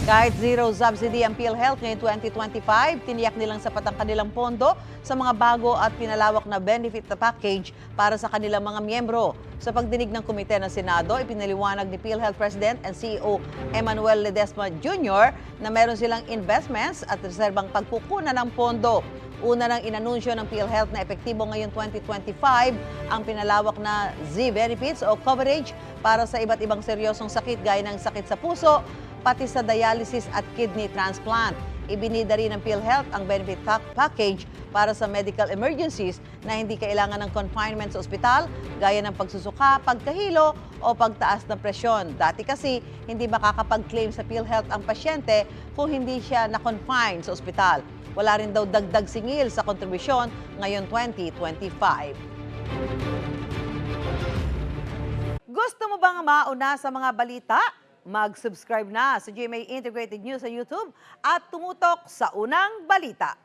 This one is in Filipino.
Kahit zero subsidy ang PhilHealth ngayong 2025, tiniyak nilang sapat ang kanilang pondo sa mga bago at pinalawak na benefit package para sa kanilang mga miyembro. Sa pagdinig ng Komite ng Senado, ipinaliwanag ni PhilHealth President and CEO Emmanuel Ledesma Jr. na meron silang investments at reserbang pagkukunan ng pondo. Una nang inanunsyo ng PhilHealth na epektibo ngayong 2025 ang pinalawak na Z-benefits o coverage para sa iba't ibang seryosong sakit gaya ng sakit sa puso, pati sa dialysis at kidney transplant. Ibinida rin ng PhilHealth ang benefit package para sa medical emergencies na hindi kailangan ng confinement sa ospital gaya ng pagsusuka, pagkahilo o pagtaas ng presyon. Dati kasi hindi makakapag-claim sa PhilHealth ang pasyente kung hindi siya na-confine sa ospital. Wala rin daw dagdag singil sa kontribusyon ngayon 2025. Gusto mo bang mauna sa mga balita? Mag-subscribe na sa GMA Integrated News sa YouTube at tumutok sa unang balita.